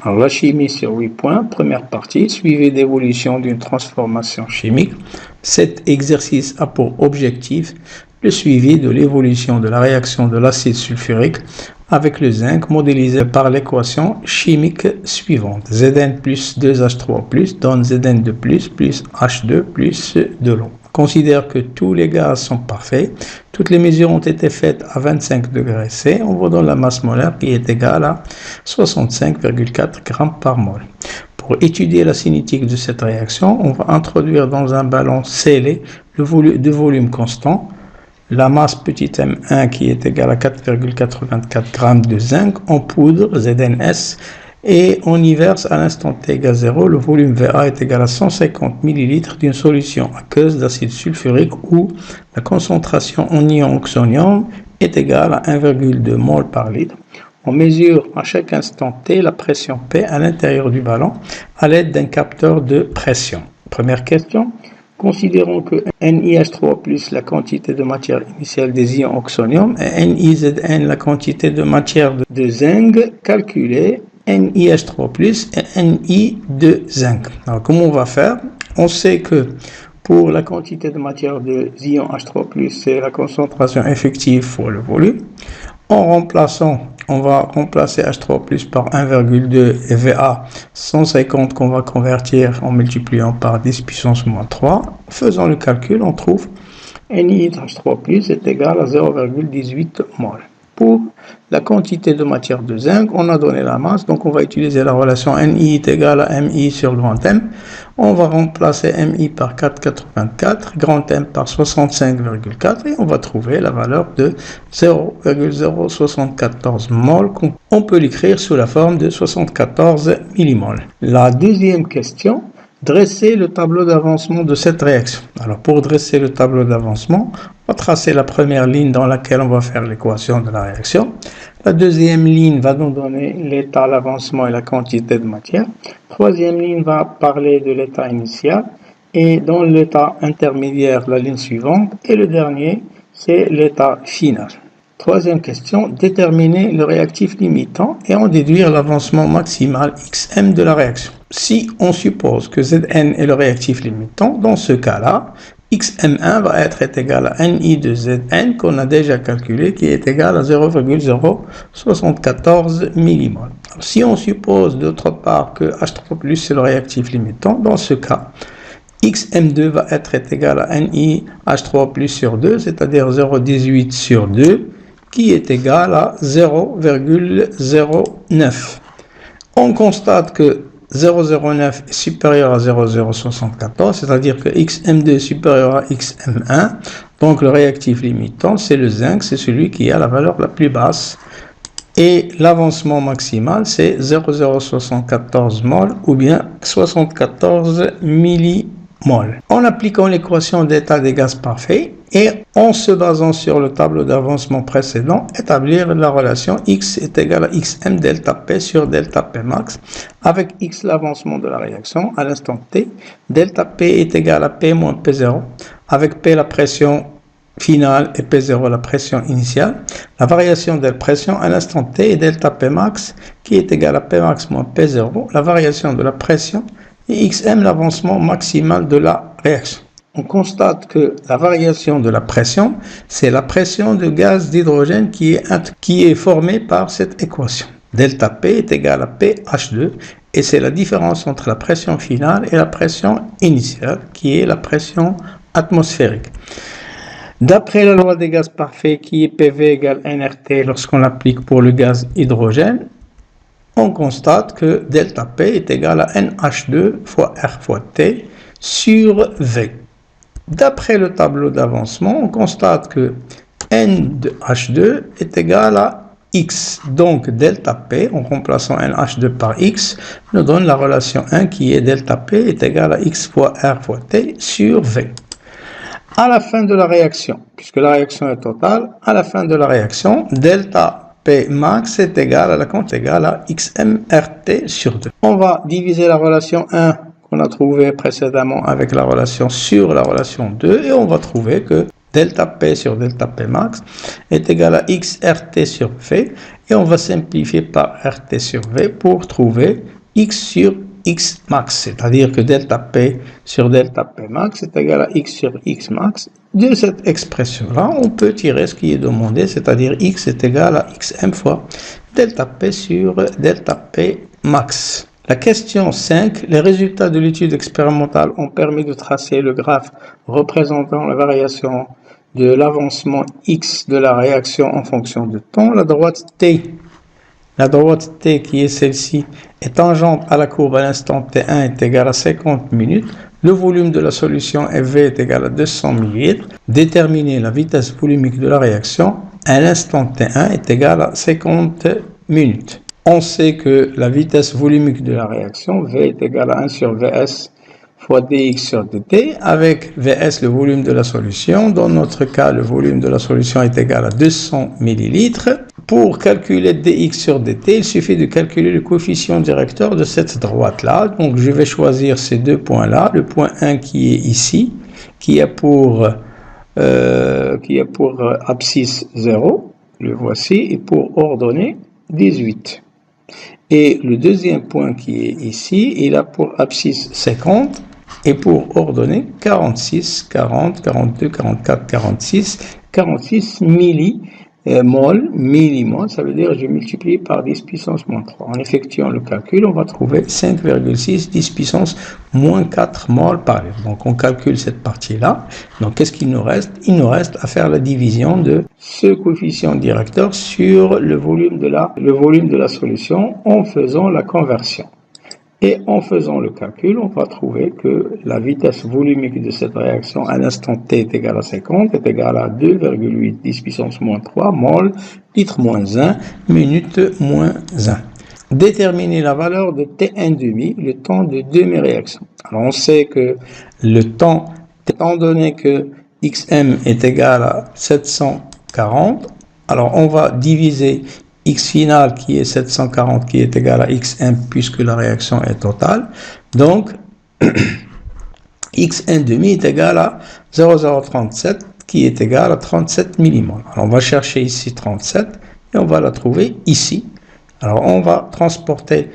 Alors, la chimie sur 8 points, première partie, suivi d'évolution d'une transformation chimique. Cet exercice a pour objectif le suivi de l'évolution de la réaction de l'acide sulfurique avec le zinc modélisé par l'équation chimique suivante. Zn plus 2H3 donne Zn2 plus H2 plus de l'eau. On considère que tous les gaz sont parfaits. Toutes les mesures ont été faites à 25 degrés C. On vous donne la masse molaire qui est égale à 65,4 g par mol. Pour étudier la cinétique de cette réaction, on va introduire dans un ballon scellé de volume constant la masse petit m1 qui est égale à 4,84 g de zinc en poudre, ZnS, et on y verse à l'instant t égale 0, le volume Va est égal à 150 ml d'une solution aqueuse d'acide sulfurique où la concentration en ion oxonium est égale à 1,2 mol par litre. On mesure à chaque instant t la pression P à l'intérieur du ballon à l'aide d'un capteur de pression. Première question. Considérons que NiH3+, la quantité de matière initiale des ions oxonium, et NiZn, la quantité de matière de zinc, calculée NiH3+, et Ni de zinc. Alors, comment on va faire? On sait que pour la quantité de matière des ions H3+, c'est la concentration effective fois le volume. On va remplacer H3+ par 1,2 et Va 150 qu'on va convertir en multipliant par 10 puissance moins 3. Faisant le calcul, on trouve NiH3+ est égal à 0,18 mol. Pour la quantité de matière de zinc, on a donné la masse, donc on va utiliser la relation Ni est égal à Mi sur grand M. On va remplacer Mi par 4,84, grand M par 65,4 et on va trouver la valeur de 0,074 mol. On peut l'écrire sous la forme de 74 millimoles. La deuxième question. Dresser le tableau d'avancement de cette réaction. Alors pour dresser le tableau d'avancement, on va tracer la première ligne dans laquelle on va faire l'équation de la réaction. La deuxième ligne va nous donner l'état, l'avancement et la quantité de matière. Troisième ligne va parler de l'état initial et dans l'état intermédiaire, la ligne suivante. Et le dernier, c'est l'état final. Troisième question, déterminer le réactif limitant et en déduire l'avancement maximal Xm de la réaction. Si on suppose que Zn est le réactif limitant, dans ce cas-là, Xm1 va être égal à Ni de Zn qu'on a déjà calculé, qui est égal à 0,074 millimol. Si on suppose d'autre part que H3+ est le réactif limitant, dans ce cas, Xm2 va être égal à Ni H3+ sur 2, c'est-à-dire 0,18 sur 2, qui est égal à 0,09. On constate que 0,09 est supérieur à 0,074, c'est-à-dire que Xm2 est supérieur à Xm1, donc le réactif limitant, c'est le zinc, c'est celui qui a la valeur la plus basse. Et l'avancement maximal, c'est 0,074 mol ou bien 74 millimol. En appliquant l'équation d'état des gaz parfaits et en se basant sur le tableau d'avancement précédent, établir la relation X est égal à Xm delta P sur delta P max avec X l'avancement de la réaction à l'instant T. Delta P est égal à P moins P0 avec P la pression finale et P0 la pression initiale. La variation de la pression à l'instant T est delta P max qui est égal à P max moins P0, la variation de la pression et Xm l'avancement maximal de la réaction. On constate que la variation de la pression, c'est la pression de gaz d'hydrogène qui est formée par cette équation. Delta P est égal à pH2 et c'est la différence entre la pression finale et la pression initiale qui est la pression atmosphérique. D'après la loi des gaz parfaits qui est PV égale nRT lorsqu'on l'applique pour le gaz hydrogène, on constate que delta P est égal à NH2 fois R fois T sur V. D'après le tableau d'avancement, on constate que N de H2 est égal à X. Donc delta P, en remplaçant NH2 par X, nous donne la relation 1 qui est delta P est égal à X fois R fois T sur V. À la fin de la réaction, puisque la réaction est totale, à la fin de la réaction, delta P max est égal à la compte égale à XmRT sur 2. On va diviser la relation 1 qu'on a trouvé précédemment avec la relation sur la relation 2 et on va trouver que delta P sur delta P max est égal à X RT sur V, et on va simplifier par RT sur V pour trouver X sur X max, c'est-à-dire que delta P sur delta P max est égal à X sur X max. De cette expression-là, on peut tirer ce qui est demandé, c'est-à-dire X est égal à XM fois delta P sur delta P max. La question 5, les résultats de l'étude expérimentale ont permis de tracer le graphe représentant la variation de l'avancement X de la réaction en fonction de temps. La droite T qui est celle-ci est tangente à la courbe à l'instant T1 est égal à 50 minutes. Le volume de la solution V est égal à 200 ml. Déterminer la vitesse volumique de la réaction à l'instant T1 est égal à 50 minutes. On sait que la vitesse volumique de la réaction, V est égal à 1 sur Vs fois dx sur dt, avec Vs le volume de la solution. Dans notre cas, le volume de la solution est égal à 200 ml. Pour calculer dx sur dt, il suffit de calculer le coefficient directeur de cette droite-là. Donc je vais choisir ces deux points-là. Le point 1 qui est ici, qui a pour abscisse 0, le voici, et pour ordonnée 18. Et le deuxième point qui est ici, il a pour abscisse 50 et pour ordonnée 46, 40, 42, 44, 46 millimol, ça veut dire je multiplie par 10 puissance moins 3. En effectuant le calcul, on va trouver 5,6 10 puissance moins 4 mol par litre. Donc on calcule cette partie-là. Donc qu'est-ce qu'il nous reste? Il nous reste à faire la division de ce coefficient directeur sur le volume de la solution en faisant la conversion. Et en faisant le calcul, on va trouver que la vitesse volumique de cette réaction à l'instant t est égale à 50, est égale à 2,8 10 puissance moins 3 mol, litre moins 1, minute moins 1. Déterminer la valeur de T1,5, le temps de demi-réaction. Alors on sait que le temps, étant donné que XM est égal à 740, alors on va diviser X final qui est 740 qui est égal à Xm puisque la réaction est totale. Donc, X1,5 est égal à 0,037 qui est égal à 37 millimol. Alors, on va chercher ici 37 et on va la trouver ici. Alors, on va transporter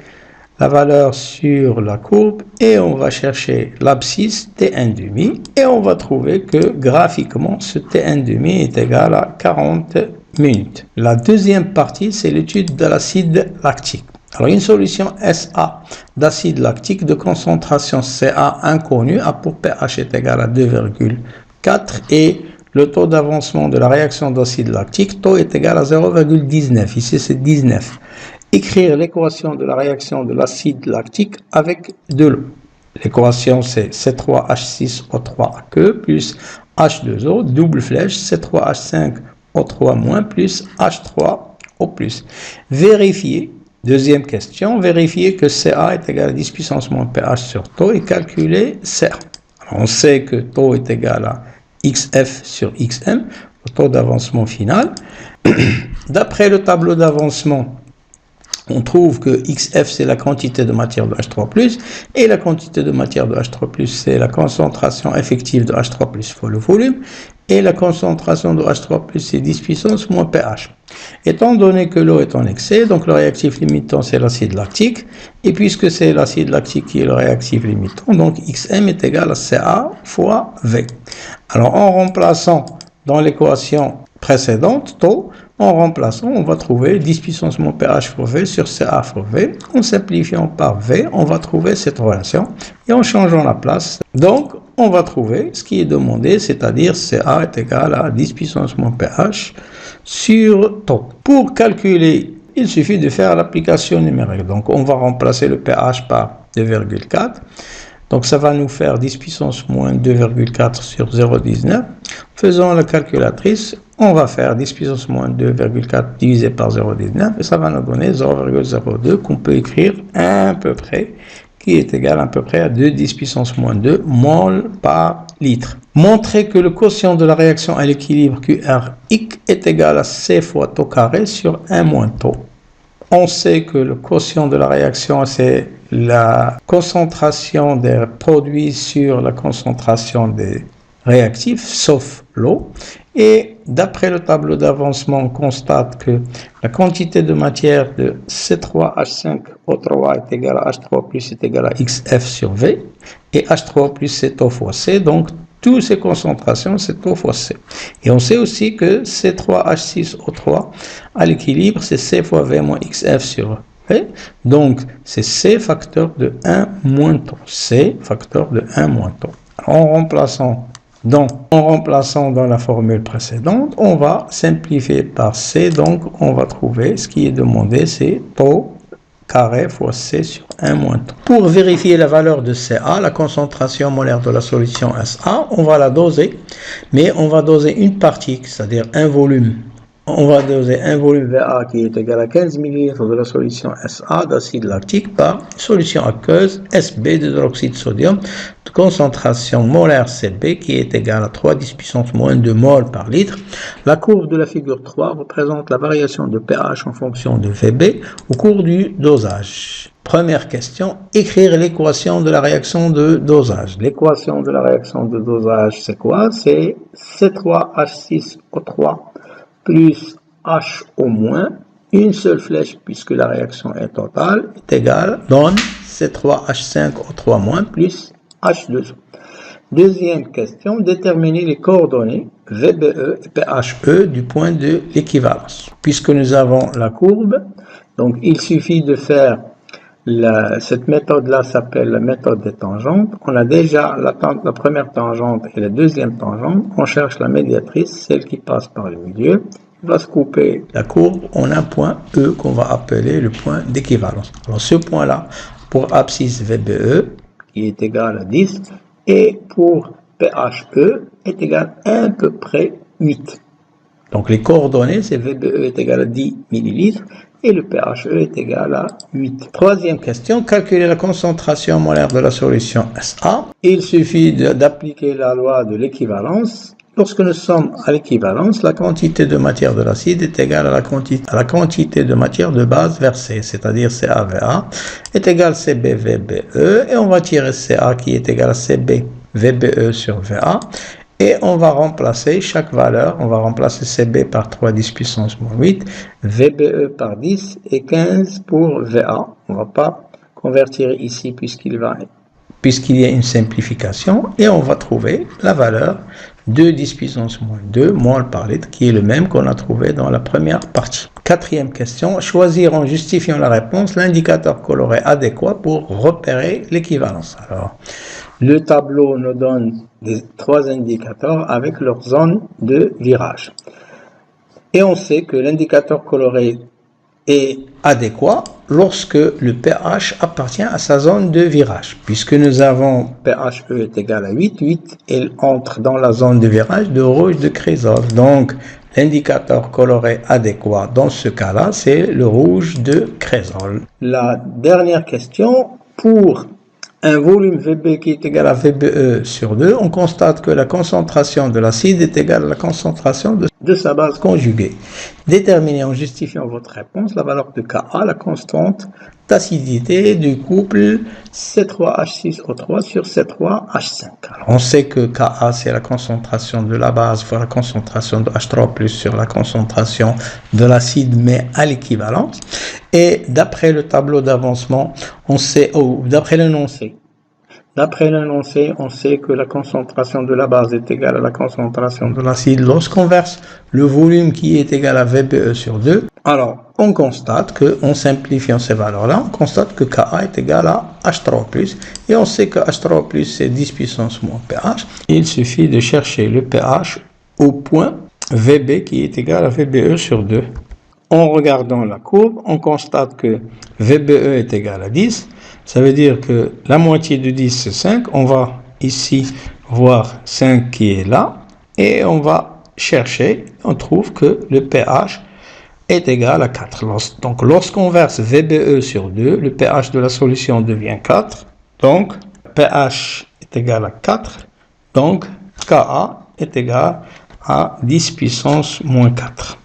la valeur sur la courbe et on va chercher l'abscisse T1,5 et on va trouver que graphiquement, ce T1,5 est égal à 40 minutes. La deuxième partie, c'est l'étude de l'acide lactique. Alors, une solution SA d'acide lactique de concentration Ca inconnue a pour pH est égal à 2,4 et le taux d'avancement de la réaction d'acide lactique, taux est égal à 0,19. Ici, c'est 19. Écrire l'équation de la réaction de l'acide lactique avec de l'eau. L'équation, c'est C3H6O3 plus H2O, double flèche, C3H5O3- plus H3O+. Vérifier, deuxième question, vérifier que Ca est égal à 10 puissance moins pH sur taux et calculer Ca. Alors, on sait que taux est égal à XF sur XM, le taux d'avancement final. D'après le tableau d'avancement, on trouve que XF, c'est la quantité de matière de H3+, et la quantité de matière de H3+, c'est la concentration effective de H3+, fois le volume, et la concentration de H3+, c'est 10 puissance moins pH. Étant donné que l'eau est en excès, donc le réactif limitant, c'est l'acide lactique, et puisque c'est l'acide lactique qui est le réactif limitant, donc XM est égal à Ca fois V. Alors, en remplaçant dans l'équation précédente, taux, en remplaçant, on va trouver 10 puissance moins pH fois V sur Ca fois V. En simplifiant par V, on va trouver cette relation. Et en changeant la place, donc, on va trouver ce qui est demandé, c'est-à-dire Ca est égal à 10 puissance moins pH sur taux. Pour calculer, il suffit de faire l'application numérique. Donc, on va remplacer le pH par 2,4. Donc, ça va nous faire 10 puissance moins 2,4 sur 0,19. Faisons la calculatrice. On va faire 10 puissance moins 2,4 divisé par 0,19 et ça va nous donner 0,02 qu'on peut écrire à peu près, qui est égal à peu près à 2 10 puissance moins 2 mol par litre. Montrer que le quotient de la réaction à l'équilibre QRX est égal à C fois taux carré sur 1 moins taux. On sait que le quotient de la réaction, c'est la concentration des produits sur la concentration des réactif, sauf l'eau. Et d'après le tableau d'avancement, on constate que la quantité de matière de C3H5O3 est égale à H3 plus est égale à XF sur V, et H3 plus c'est O fois C, donc toutes ces concentrations, c'est O fois C. Et on sait aussi que C3H6O3 à l'équilibre, c'est C fois V moins XF sur V. Donc, c'est C facteur de 1 moins τ. C facteur de 1 moins τ. En remplaçant dans la formule précédente, on va simplifier par C. Donc, on va trouver ce qui est demandé, c'est τ carré fois C sur 1 moins τ. Pour vérifier la valeur de Ca, la concentration molaire de la solution Sa, on va la doser, mais on va doser une partie, c'est-à-dire un volume. On va doser un volume Va qui est égal à 15 ml de la solution Sa d'acide lactique par solution aqueuse Sb d'hydroxyde de sodium de concentration molaire Cb qui est égale à 3 10 puissance moins 2 mol par litre. La courbe de la figure 3 représente la variation de pH en fonction de Vb au cours du dosage. Première question, écrire l'équation de la réaction de dosage. L'équation de la réaction de dosage, c'est quoi? C'est C3H6O3 plus H au moins, une seule flèche puisque la réaction est totale, est égale, donne C3H5O3 moins plus H2O. Deuxième question, déterminer les coordonnées VBE et PHE du point de l'équivalence. Puisque nous avons la courbe, donc il suffit de faire cette méthode-là s'appelle la méthode des tangentes. On a déjà la première tangente et la deuxième tangente. On cherche la médiatrice, celle qui passe par le milieu. On va se couper la courbe. On a un point E qu'on va appeler le point d'équivalence. Alors ce point-là, pour abscisse VBE, qui est égal à 10, et pour PHE, est égal à à peu près 8. Donc les coordonnées, c'est VBE est égal à 10 millilitres et le PHE est égal à 8. Troisième question, calculer la concentration molaire de la solution SA. Il suffit d'appliquer la loi de l'équivalence. Lorsque nous sommes à l'équivalence, la quantité de matière de l'acide est égale à la quantité de matière de base versée, c'est-à-dire CaVa est égal à CbVBE, et on va tirer Ca qui est égal à CbVBE sur Va. Et on va remplacer chaque valeur, on va remplacer Cb par 3 10 puissance moins 8, VBE par 10 et 15 pour Va. On ne va pas convertir ici puisqu'il y a une simplification, et on va trouver la valeur de 10 puissance moins 2 mol par litre, qui est le même qu'on a trouvé dans la première partie. Quatrième question, choisir en justifiant la réponse l'indicateur coloré adéquat pour repérer l'équivalence. Alors, le tableau nous donne trois indicateurs avec leur zone de virage. Et on sait que l'indicateur coloré est adéquat lorsque le pH appartient à sa zone de virage. Puisque nous avons pHE est égal à 8, 8, elle entre dans la zone de virage de rouge de Kresov. Donc, l'indicateur coloré adéquat dans ce cas-là, c'est le rouge de Kresol. La dernière question, pour un volume VB qui est égal à VBE sur 2, on constate que la concentration de l'acide est égale à la concentration de sa base conjuguée. Déterminez en justifiant votre réponse la valeur de Ka, la constante d'acidité du couple C3H6O3 sur C3H5. Alors, on sait que Ka, c'est la concentration de la base fois la concentration de H3+, sur la concentration de l'acide, mais à l'équivalence. Et d'après le tableau d'avancement, on sait, d'après l'énoncé, on sait que la concentration de la base est égale à la concentration de l'acide lorsqu'on verse le volume qui est égal à VBE sur 2. Alors, on constate que, en simplifiant ces valeurs-là, on constate que Ka est égal à H3+, et on sait que H3+, c'est 10 puissance moins pH. Il suffit de chercher le pH au point VB qui est égal à VBE sur 2. En regardant la courbe, on constate que VBE est égal à 10. Ça veut dire que la moitié de 10, c'est 5. On va ici voir 5 qui est là. Et on va chercher, on trouve que le pH est égal à 4. Donc, lorsqu'on verse VBE sur 2, le pH de la solution devient 4. Donc, pH est égal à 4. Donc, Ka est égal à 10 puissance moins 4.